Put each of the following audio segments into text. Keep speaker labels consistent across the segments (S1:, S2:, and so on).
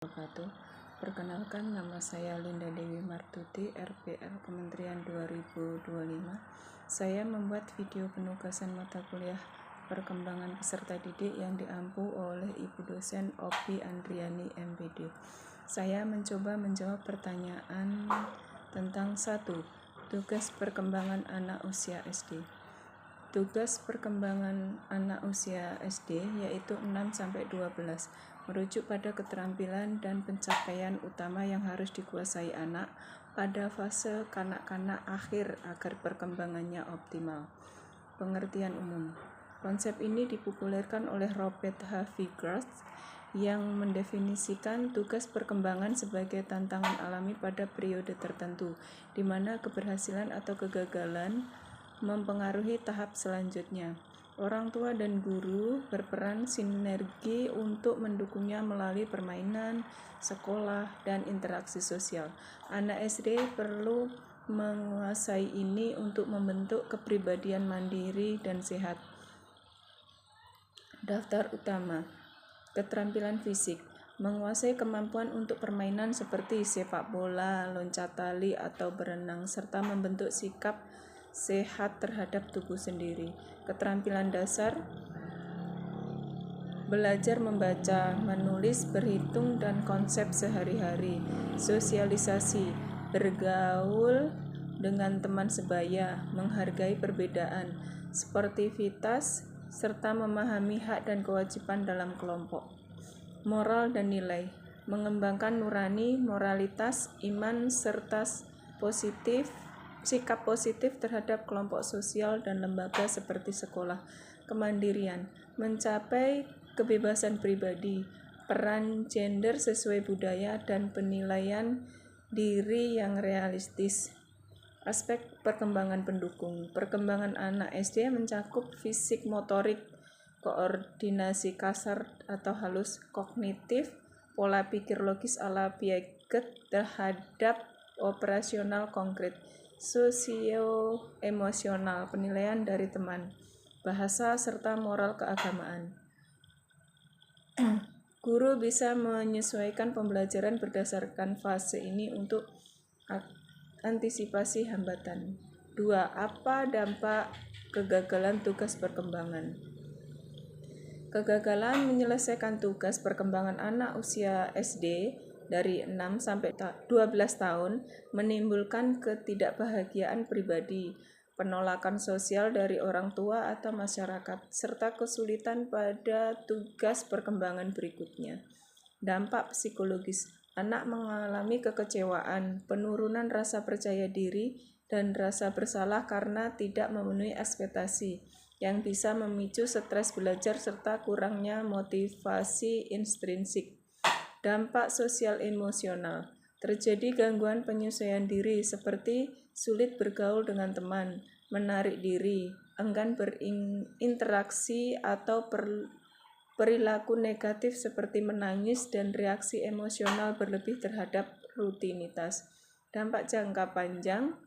S1: Wabarakatuh. Perkenalkan, nama saya Linda Dewi Martuti, RPL Kementerian 2025. Saya membuat video penugasan mata kuliah perkembangan peserta didik yang diampu oleh Ibu dosen Opi Andriani MPD. Saya mencoba menjawab pertanyaan tentang 1. Tugas perkembangan anak usia SD. Tugas perkembangan anak usia SD yaitu 6-12 merujuk pada keterampilan dan pencapaian utama yang harus dikuasai anak pada fase kanak-kanak akhir agar perkembangannya optimal. Pengertian umum. Konsep ini dipopulerkan oleh Robert H. Vickers yang mendefinisikan tugas perkembangan sebagai tantangan alami pada periode tertentu, di mana keberhasilan atau kegagalan mempengaruhi tahap selanjutnya. Orang tua dan guru berperan sinergi untuk mendukungnya melalui permainan, sekolah, dan interaksi sosial. Anak SD perlu menguasai ini untuk membentuk kepribadian mandiri dan sehat. Daftar utama. Keterampilan fisik. Menguasai kemampuan untuk permainan seperti sepak bola, loncat tali, atau berenang, serta membentuk sikap sehat terhadap tubuh sendiri. Keterampilan dasar, belajar membaca, menulis, berhitung, dan konsep sehari-hari. Sosialisasi, bergaul dengan teman sebaya, menghargai perbedaan, sportivitas, serta memahami hak dan kewajiban dalam kelompok. Moral dan nilai, mengembangkan nurani, moralitas, iman, serta sikap positif terhadap kelompok sosial dan lembaga seperti sekolah. Kemandirian, mencapai kebebasan pribadi, peran gender sesuai budaya, dan penilaian diri yang realistis. Aspek perkembangan pendukung. Perkembangan anak SD mencakup fisik motorik, koordinasi kasar atau halus, kognitif, pola pikir logis ala Piaget terhadap operasional konkret, sosio-emosional, penilaian dari teman, bahasa, serta moral keagamaan. Guru bisa menyesuaikan pembelajaran berdasarkan fase ini untuk antisipasi hambatan. 2. Apa dampak kegagalan tugas perkembangan? Kegagalan menyelesaikan tugas perkembangan anak usia SD dari 6-12 tahun menimbulkan ketidakbahagiaan pribadi, penolakan sosial dari orang tua atau masyarakat, serta kesulitan pada tugas perkembangan berikutnya. Dampak psikologis. Anak mengalami kekecewaan, penurunan rasa percaya diri, dan rasa bersalah karena tidak memenuhi ekspektasi, yang bisa memicu stres belajar serta kurangnya motivasi intrinsik. Dampak sosial emosional. Terjadi gangguan penyesuaian diri seperti sulit bergaul dengan teman, menarik diri, enggan berinteraksi, atau perilaku negatif seperti menangis dan reaksi emosional berlebih terhadap rutinitas. Dampak jangka panjang.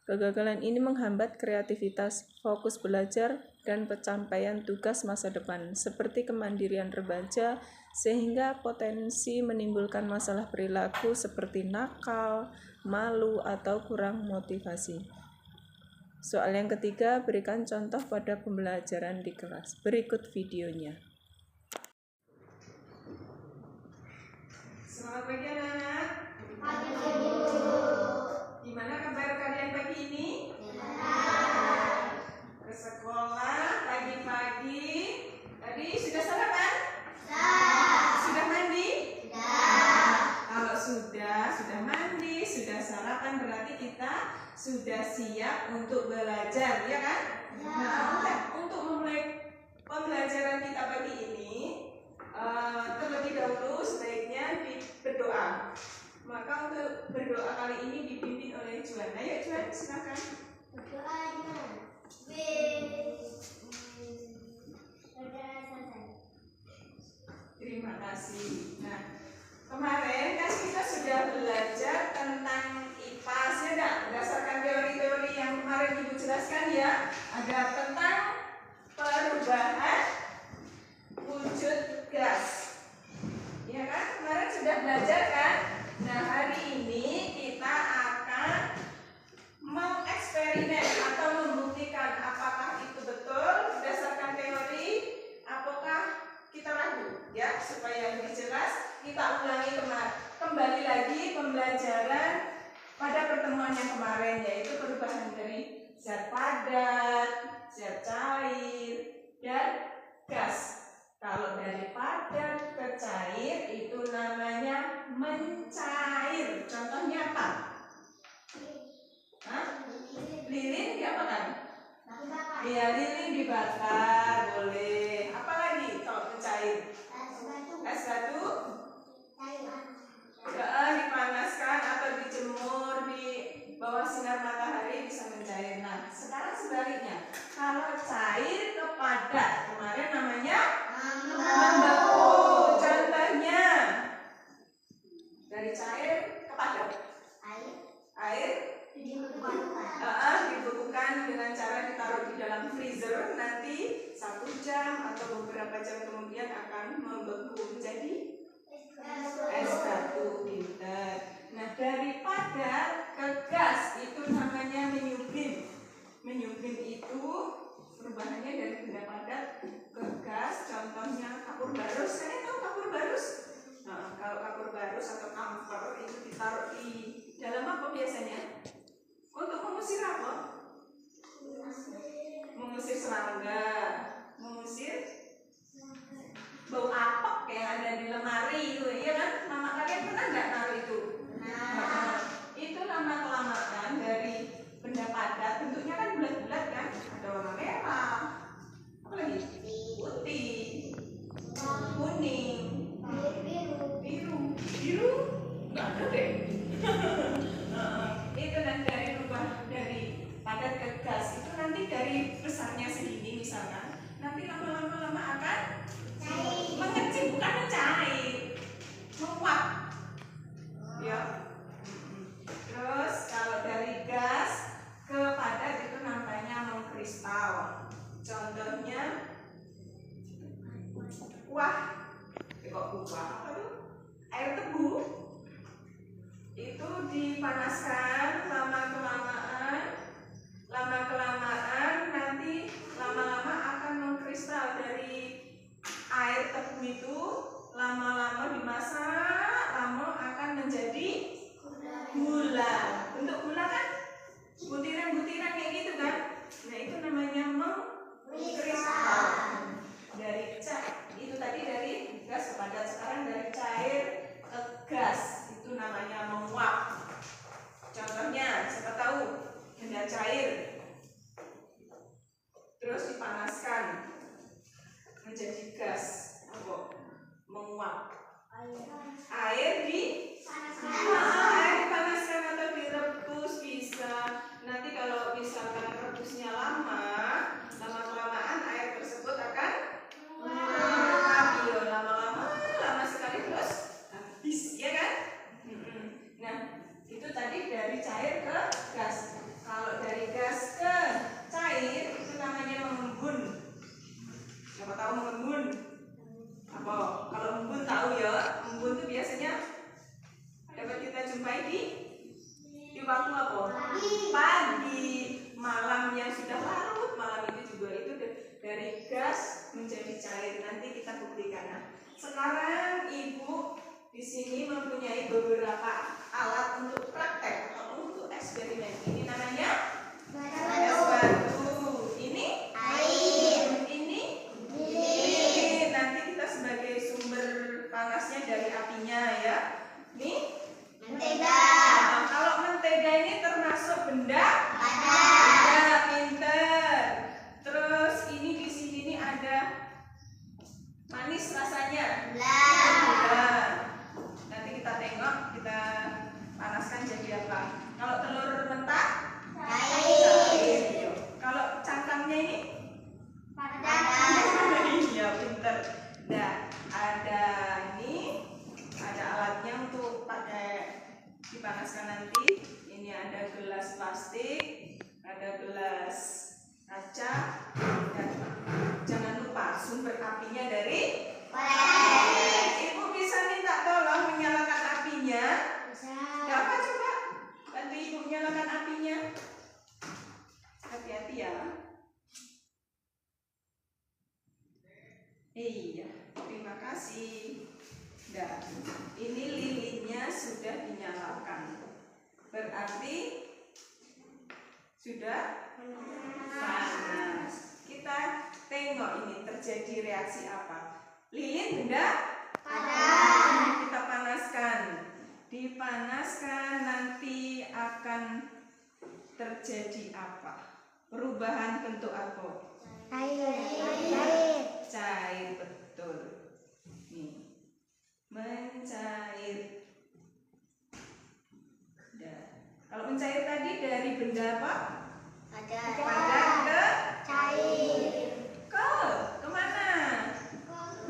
S1: Kegagalan ini menghambat kreativitas, fokus belajar, dan pencapaian tugas masa depan, seperti kemandirian remaja, sehingga potensi menimbulkan masalah perilaku seperti nakal, malu, atau kurang motivasi. Soal yang ketiga, berikan contoh pada pembelajaran di kelas. Berikut videonya. Selamat pagi anak-anak. Pagi Bu. Gimana kabar kalian pagi ini? Ke sekolah pagi-pagi. Tadi sudah sarapan? Sudah mandi? Kalau sudah mandi, sudah sarapan, berarti kita sudah siap untuk belajar, ya kan? Nah, untuk memulai pembelajaran kita pagi ini, terlebih dahulu sebaiknya berdoa. Maka untuk berdoa kali ini dipimpin oleh Juan. Ayo Juan, silakan.
S2: Berdoa gimana?
S1: Terima kasih. Nah, kemarin kan kita sudah belajar tentang IPAS, ya enggak? Berdasarkan teori-teori yang kemarin Ibu jelaskan ya. Ada tentang perubahan wujud gas. Ya kan? Kemarin sudah belajar belajar kan? Nah, hari ini kita akan mengeksperimen atau membuktikan apakah itu betul berdasarkan teori, apakah kita ragu, ya, supaya lebih jelas kita ulangi kembali lagi pembelajaran pada pertemuan yang kemarin, yaitu perubahan dari zat padat, zat cair, dan gas. Kalau dari padat ke cair itu namanya mencair. Contohnya apa? Hah? Lilin diapakan? Iya, lilin dibakar, boleh. Apa lagi kalau mencair? Es batu? Dipanaskan atau dijemur di bawah sinar matahari bisa mencair. Nah, sekarang sebaliknya. Kalau cair ke padat, kemarin namanya membeku. Contohnya dari cair ke padat. Air dibekukan dengan cara ditaruh di dalam freezer, nanti 1 jam atau beberapa jam kemudian akan membeku menjadi es batu. Pinter. Nah, dari padat ke gas itu namanya menyublim. Menyublim itu perubahannya dari benda padat ke gas. Contohnya kapur barus. Kalian tahu kapur barus? Nah, kalau kapur barus atau kamfer itu ditaruh di dalam apa biasanya? Untuk mengusir apa? Mengusir serangga, mengusir bau apek yang ada di lemari itu, iya kan? Mama kalian pernah nggak naruh itu? Nah, itu lama kelamaan dari benda padat, bentuknya kan bulat-bulat kan? Ada warna merah, apa lagi? Putih, kuning, biru, nggak ada deh. Itu dan dari padat ke gas itu nanti dari besarnya segini misalkan, nanti lama-lama akan mengecil, bukan mencair, menguap, ya. Terus kalau dari gas ke padat itu namanya mengkristal. Contohnya kuah, apa tuh? Air tebu itu dipanaskan lama kelamaan nanti lama-lama akan mengkristal. Dari air tebu itu lama-lama dimasak lama akan menjadi gula. Bentuk gula kan butiran-butiran kayak gitu kan? Nah, itu namanya mengkristal. Dari itu tadi dari gas ke padat, sekarang dari cair ke gas itu namanya menguap. Contohnya, siapa tahu benda cair terus dipanaskan menjadi gas, menguap. Air dipanaskan atau direbus bisa. Nanti kalau misalkan rebusnya lama kelamaan air tersebut akan menguap. Lama sekali terus habis, ya kan? Nah, itu tadi dari cair ke gas. Kalau dari gas ke cair itu namanya mengembun. Siapa tahu mengembun? Apa? Kalau mengembun tahu ya. Mengembun itu biasanya dapat kita jumpai di waktu apa? Pagi, malam yang sudah larut, malam itu juga itu dari gas menjadi cair. Nanti kita buktikan. Nah, sekarang Ibu di sini mempunyai beberapa alat untuk praktek atau untuk eksperimen. Ini namanya es batu. Ini air. Ini lilin. Nanti kita sebagai sumber panasnya dari apinya, ya. Ini mentega. Nah, kalau mentega ini termasuk benda padat. Ya, pinter. Terus ini di sini nih ada manis rasanya. Nanti kita tengok, kita panaskan jadi apa. Kalau telur mentah cair. Kalau cangkangnya ini padat. Iya, pinter. Nah, ada alatnya untuk pakai dipanaskan nanti. Ini ada gelas plastik, ada gelas kaca, dan jangan lupa sumber apinya dari korek. Ibu bisa minta tolong menyalakan api berarti sudah panas. Kita tengok ini terjadi reaksi apa. Lilin benda panas. Kita panaskan. Dipanaskan nanti akan terjadi apa? Perubahan bentuk apa? Cair, betul. Nih, mencair. Nah, kalau mencair tadi dari benda apa? Padat ke
S2: Cair.
S1: kemana?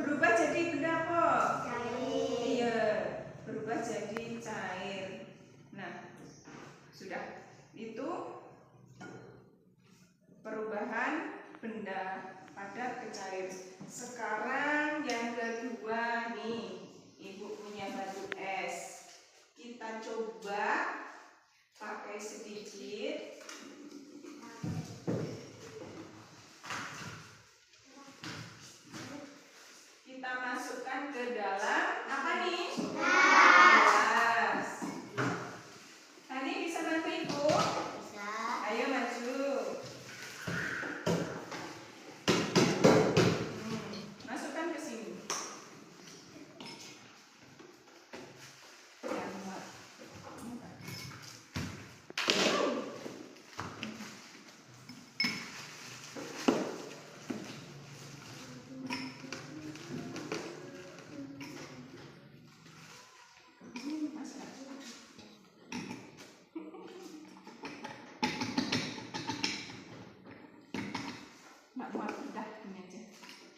S1: Berubah jadi benda apa?
S2: Cair.
S1: Iya, berubah jadi cair. Nah, sudah. Itu perubahan benda padat ke cair. Sekarang yang kedua nih, Ibu punya batu es. Kita coba pakai sedikit. Kita masukkan ke dalam apa nih? Gelas. Hani bisa bantu Ibu?
S2: Bisa.
S1: Ayo maju. Masukkan ke sini.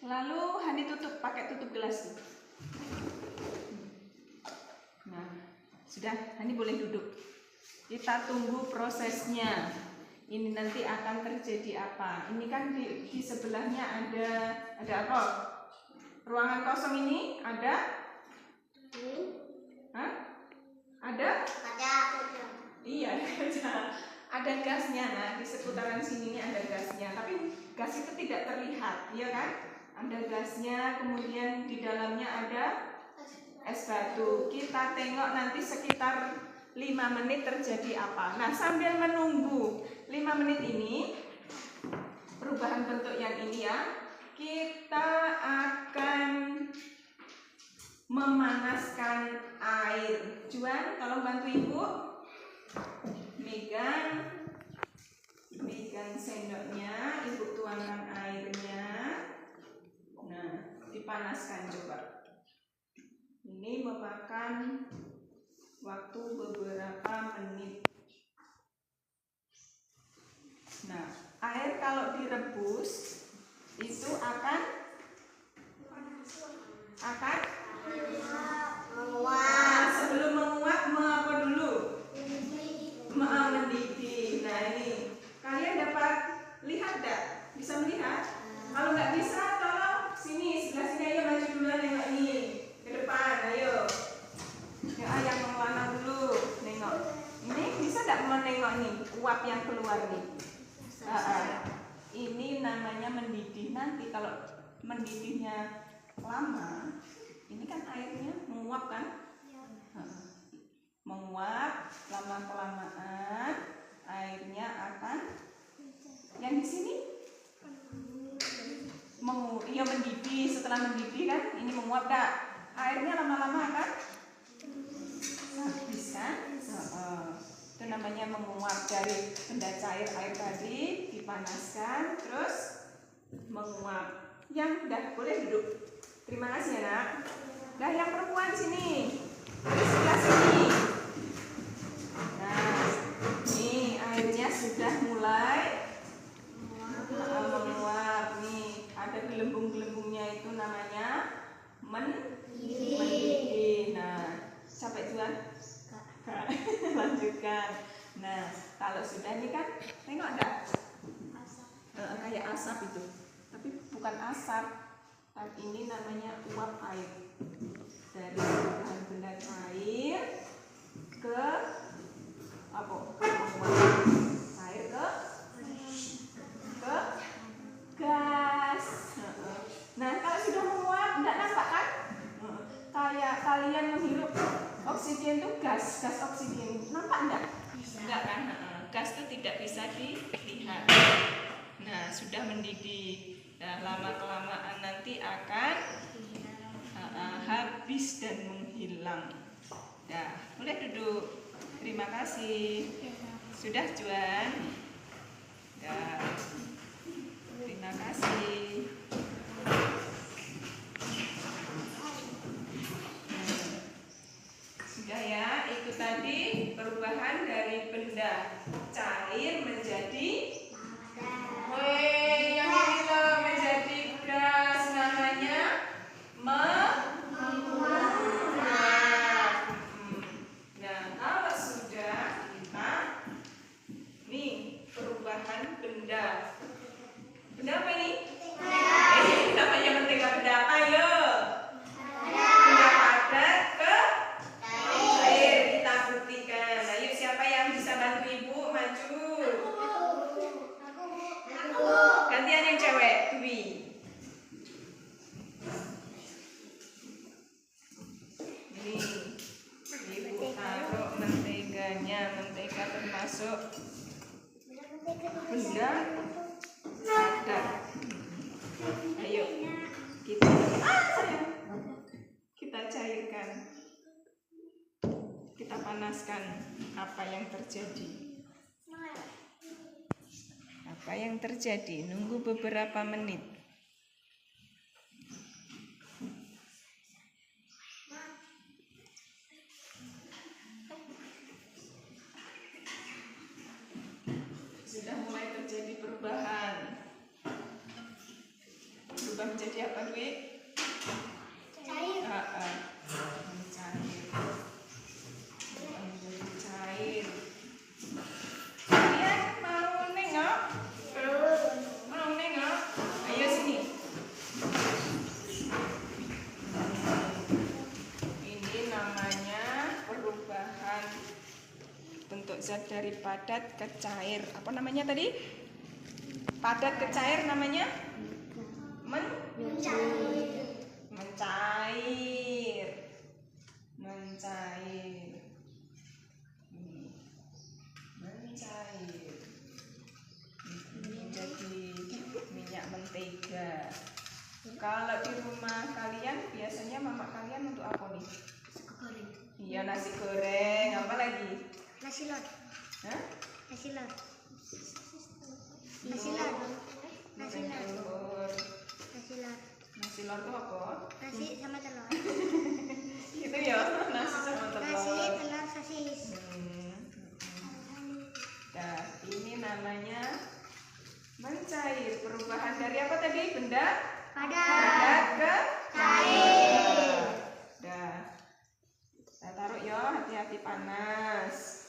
S1: Lalu Hani tutup pakai tutup gelas. Nah, sudah, Hani boleh duduk. Kita tunggu prosesnya. Ini nanti akan terjadi apa? Ini kan di sebelahnya ada apa? Ruangan kosong ini ada? Hah? Ada? Iya, ada gasnya. Nah, di seputaran sini ada gasnya. Tapi gas itu tidak terlihat, iya kan? Ada gasnya, kemudian di dalamnya ada es batu. Kita tengok nanti sekitar 5 menit terjadi apa. Nah, sambil menunggu 5 menit ini, perubahan bentuk yang ini ya, kita akan memanaskan air. Juan, tolong bantu Ibu. Megang sendoknya, Ibu tuangkan airnya. Nah, dipanaskan coba. Ini memakan waktu beberapa menit. Nah, air kalau direbus itu akan
S2: Menguap.
S1: sebelum menguap apa dulu? Mendidih. Nah, ini kalian dapat lihat enggak? Bisa melihat? Kalau nggak bisa, tolong sini, sebelah sini ayo maju duluan, nengok ini ke depan, ayo. Ya, yang mana dulu, nengok. Ini bisa nggak menengok nih, uap yang keluar nih? Ini namanya mendidih. Nanti kalau mendidihnya lama, ini kan airnya menguap kan? Menguap, lama-kelamaan airnya akan yang di sini mendidih. Setelah mendidih kan ini menguap dah. Airnya lama-lama akan habis kan? Itu namanya menguap. Dari benda cair air tadi dipanaskan terus menguap. Yang udah boleh duduk. Terima kasih ya nak. Nah, yang perempuan sini. Di sebelah sini. Nah, ini airnya sudah mulai menguap nih. Ada gelembung-gelembungnya, itu namanya mendidih. Nah, sampai Juan? Lanjutkan. Nah, kalau sudah ini kan, tengok enggak? Kayak asap itu. Tapi bukan asap. Tapi ini namanya uap air. Dari bahan benda cair ke apa? Air ke gas. Nah, kalau sudah menguap, enggak nampak kan? Kayak kalian menghirup oksigen itu gas oksigen. Nampak enggak? Enggak kan? Gas itu tidak bisa dilihat. Nah, sudah mendidih. Nah, lama-kelamaan nanti akan habis dan menghilang. Nah, boleh duduk. Terima kasih. Sudah, Juan? Ya. Terima kasih. Sudah ya, itu tadi perubahan dari benda cair menjadi yang ini loh, menjadi gas, namanya menguap. Nah, kalau sudah kita nih perubahan benda apa ini? Ini namanya mentega. Benda apa yo? Benda padat ke cair. Kita buktikan. Ayo, siapa yang bisa bantu ibu? Maju. Gantian yang cewek, Dwi. Ini ibu taruh menteganya. Mentega termasuk benda padat. Ayo kita cairkan, kita panaskan. Apa yang terjadi? Apa yang terjadi? Nunggu beberapa menit. Sudah mulai terjadi perubahan. Berubah menjadi apa, Dwi?
S2: Cair.
S1: Mencair. Berubah menjadi cair. Kalian mau nengok? Mau nengok? Ayo sini. Ini namanya perubahan bentuk zat dari padat ke cair. Apa namanya tadi? Padat ke cair namanya? Mencair. Menjadi minyak mentega. Kalau di rumah kalian biasanya mama kalian untuk apa nih? Iya, nasi goreng. Apa lagi?
S2: Nasi lor.
S1: Hah?
S2: Nasi lor.
S1: Nasi lor. Nasi lor. Nasi lor itu apa?
S2: Nasi sama telur.
S1: Itu ya, nasi sama telur.
S2: Nasi, telur, sosis.
S1: Nah, ini namanya mencair. Perubahan dari apa tadi? Benda padat ke cair. Dah. Kita taruh ya, hati-hati panas.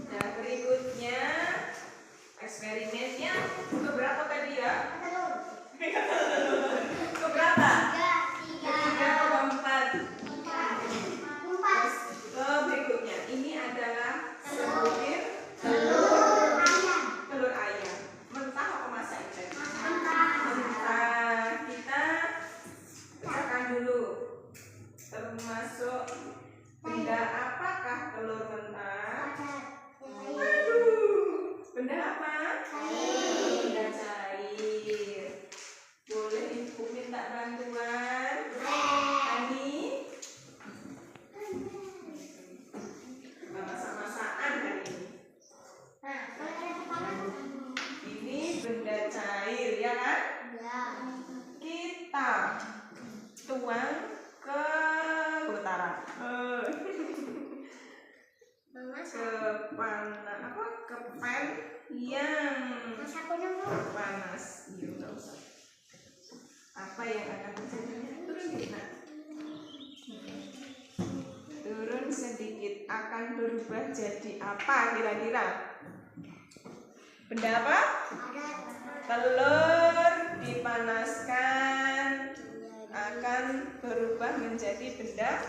S1: Nah, berikutnya eksperimennya keberapa tadi ya? Keberapa? Ketiga atau empat? Berikutnya, ini adalah sebutir telur ayam. Mentah apa masak? Mentah. Kita pecahkan dulu. Termasuk benda apakah telur mentah? Benda apa? Benda cair. Boleh ibu minta bantuan? Ani? Masak-masakan hari ini. Ini benda cair, ya kan? Kita tuang ke utara. Ke pan yang panas. Iya, enggak usah. Apa yang akan terjadi? Turun sedikit. Akan berubah jadi apa kira-kira? Benda apa? Telur dipanaskan akan berubah menjadi benda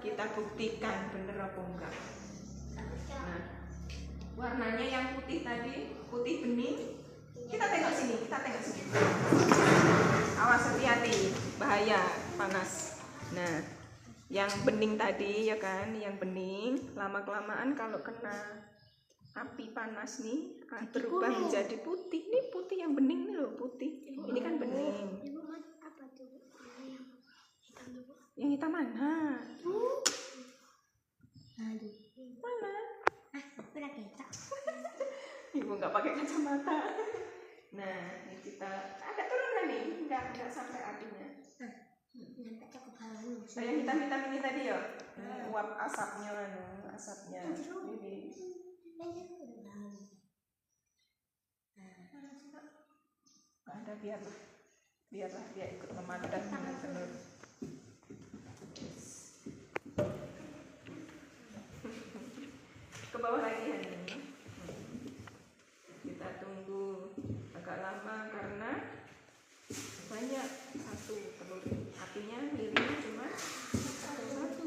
S1: kita buktikan bener apa enggak. Nah, warnanya yang putih tadi, putih bening. Kita tengok sini. Awas, hati-hati, bahaya, panas. Nah, yang bening tadi ya kan, yang bening lama-kelamaan kalau kena api panas nih berubah menjadi putih. Ini putih yang bening nih loh, putih. Ini kan bening. Yang hitam mana? Mana? Ibu nggak pakai kacamata. Nah, ini kita agak turun kan nih, nggak sampai apinya. Yang hitam-hitam ini tadi ya, uap asapnya. Ini. Nggak ada, biarlah dia ikut memantau telur. Ke bawah lagi Hani. Kita tunggu agak lama karena banyak satu telur. Apinya lilin cuma satu.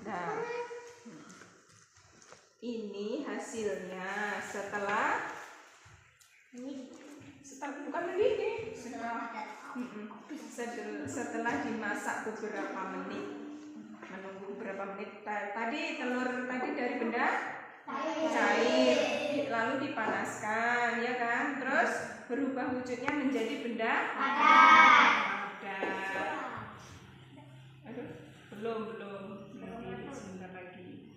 S1: Nah, ini hasilnya setelah bukan mendidih, setelah dimasak beberapa menit. Menunggu beberapa menit. Tadi telur dari benda cair, lalu dipanaskan, ya kan? Terus berubah wujudnya menjadi benda padat. Aduh, belum. Nanti sebentar lagi.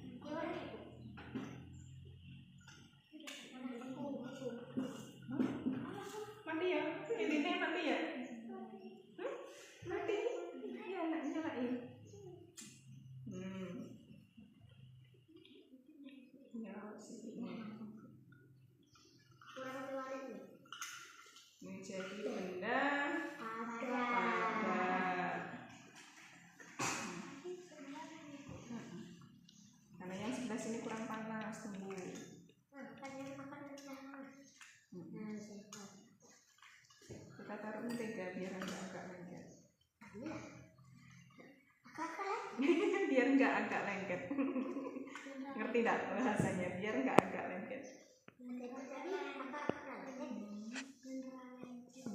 S1: Mati ya? Lilinnya mati ya? Mati? Iya, nyalain. Menjadi benda padat. Karena yang sebelah sini kurang panas, tunggu. Kita taruh mentega biar agak lengket. Biar nggak agak lengket. Ngerti nggak bahasanya? Biar nggak agak lengket.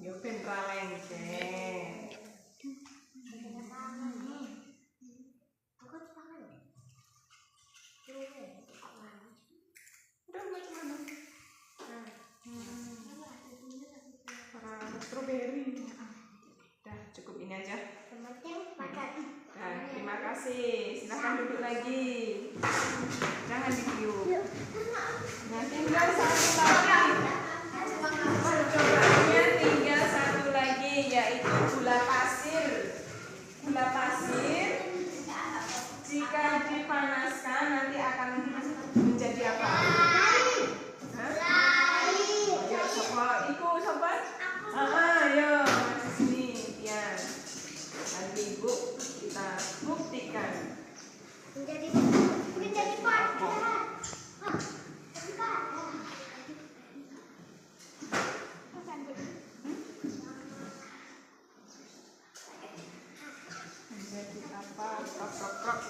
S1: Yo ben ra lengket. Udah macam mana? Strawberry. Dah cukup ini aja. Nah, terima kasih. Silakan duduk lagi. Jangan ditiup. Nah, tinggal satu lagi. Percobaannya tinggal satu lagi, yaitu gula pasir. Gula pasir jika dipanaskan nanti akan menjadi apa? Ayo, sobat. Ayo, masih sini, Tian. Nanti Ibu kita buktikan.
S2: Menjadi padat.
S1: Menjadi apa? Krok.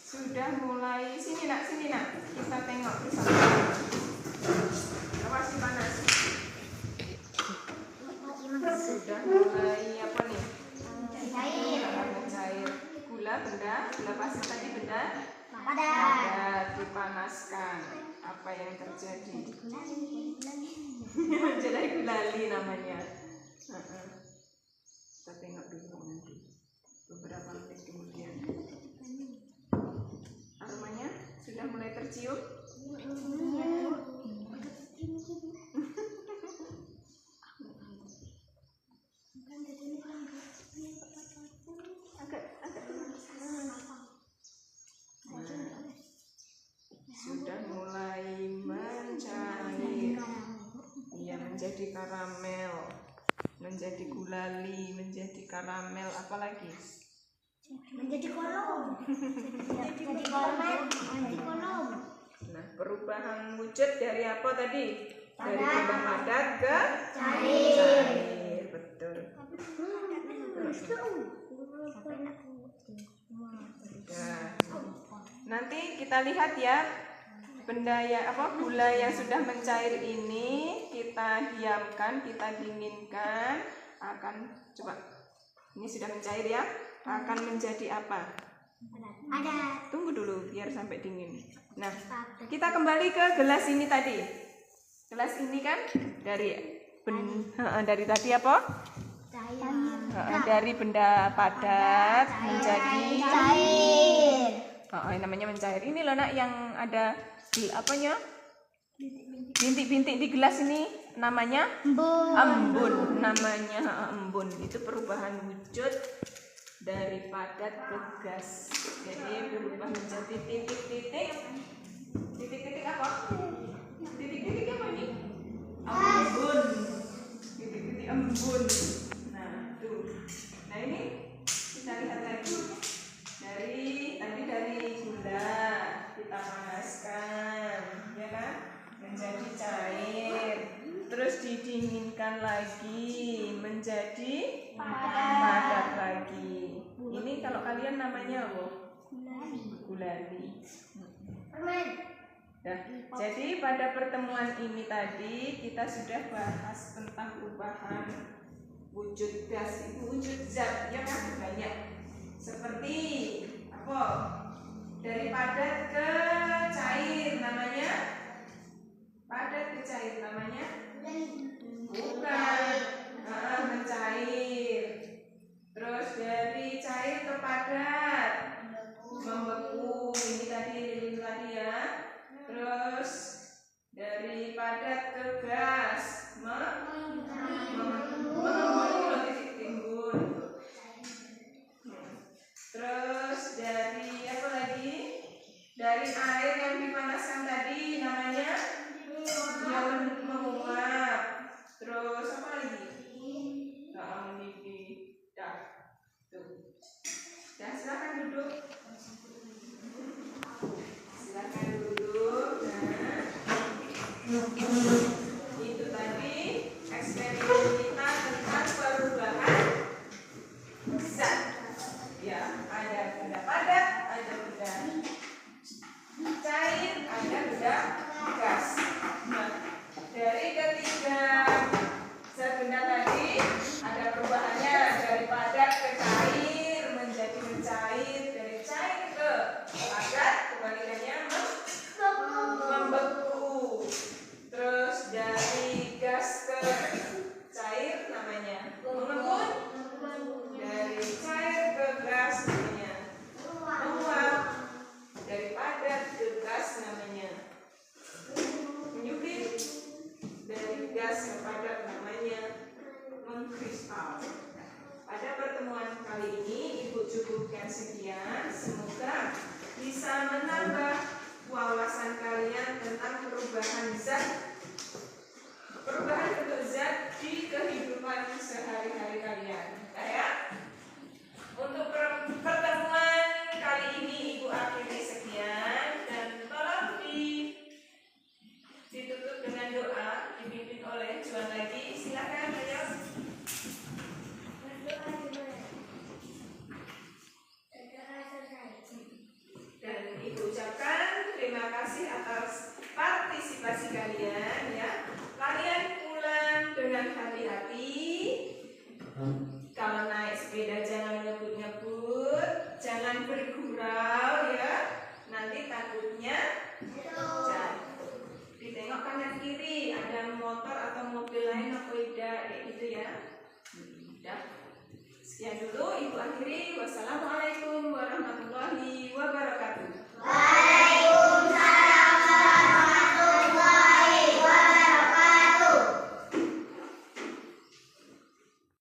S1: Sudah mulai sini nak, kita tengok bersama. Awas panas. Sudah mulai apa nih? Cair. Gula pasir tadi benda padat dipanaskan. Apa yang terjadi? Menjadi gulali namanya. Kita tengok dulu nanti. Beberapa menit kemudian. Aromanya sudah mulai tercium? Sudah mulai mencair. Iya, menjadi karamel, menjadi gulali, menjadi karamel, apalagi
S2: Menjadi kolom. Jadi kolom. Menjadi kolom.
S1: Nah, perubahan wujud dari apa tadi? Dari benda padat ke
S2: Cair.
S1: cair. Betul. Nah, nanti kita lihat ya, benda yang gula yang sudah mencair ini kita diamkan, kita dinginkan, akan coba. Ini sudah mencair ya, akan menjadi apa?
S2: Ada.
S1: Tunggu dulu biar sampai dingin. Nah, kita kembali ke gelas ini tadi. Gelas ini kan dari tadi apa? Dari benda padat menjadi
S2: Cair.
S1: namanya mencair. Ini loh nak yang ada apanya? Bintik-bintik di gelas ini namanya embun. Namanya embun. Itu perubahan wujud dari padat ke gas. Jadi berubah menjadi titik-titik. Titik-titik apa? Titik-titik apa ini? Embun. Titik-titik embun. Nah, tuh. Nah, ini kita lihat lagi. Dari gula kita panaskan, ya kan? Menjadi cair. Terus didinginkan lagi menjadi padat lagi. Ini kalau kalian namanya apa? Gulali. Nah, jadi pada pertemuan ini tadi kita sudah bahas tentang perubahan wujud gas, itu wujud zat, ya kan? Banyak. Seperti apa? Dari padat ke cair namanya padat ke cair namanya bukan mencair. Terus dari cair ke padat membeku, ini tadi lilin tadi ya. Terus dari padat ke gas timbun. Terus dari apa lagi? Dari air yang dipanaskan tadi namanya menguap. Terus apa lagi? Mendidih. Dah. Tuh. Dan silakan duduk. Silakan duduk. Nah, itu tadi eksperimen kita tentang perubahan zat. Ya, ada benda padat, ada benda cair, ada benda gas. Nah, dari ketiga zat benda tadi ada perubahannya dari padat ke cair menjadi mencair, dari cair ke padat kebalikannya membeku. Terus dari gas ke cair namanya mengembun, dari cair ke gas namanya menguap, dari padat ke gas namanya menyublim, dari gas ke padat namanya mengkristal. Pada pertemuan kali ini Ibu cukupkan sekian. Semoga bisa menambah wawasan kalian tentang perubahan zat, perubahan bentuk zat di kehidupan sehari-hari kalian. Ya. Untuk pertemuan kali ini Ibu akhiri sekian, dan tolong ditutup dengan doa dipimpin oleh Juan lagi. Silakan ayo. Dan Ibu ucapkan terima kasih atas partisipasi kalian ya. Kalian pulang dengan hati-hati. Kalau naik sepeda jangan ngebut-ngebut, jangan bergurau ya. Nanti takutnya jatuh. Ditengok kanan kiri, ada motor atau mobil lain atau tidak, kayak gitu ya. Udah. Sekian dulu Ibu akhiri. Wassalamualaikum.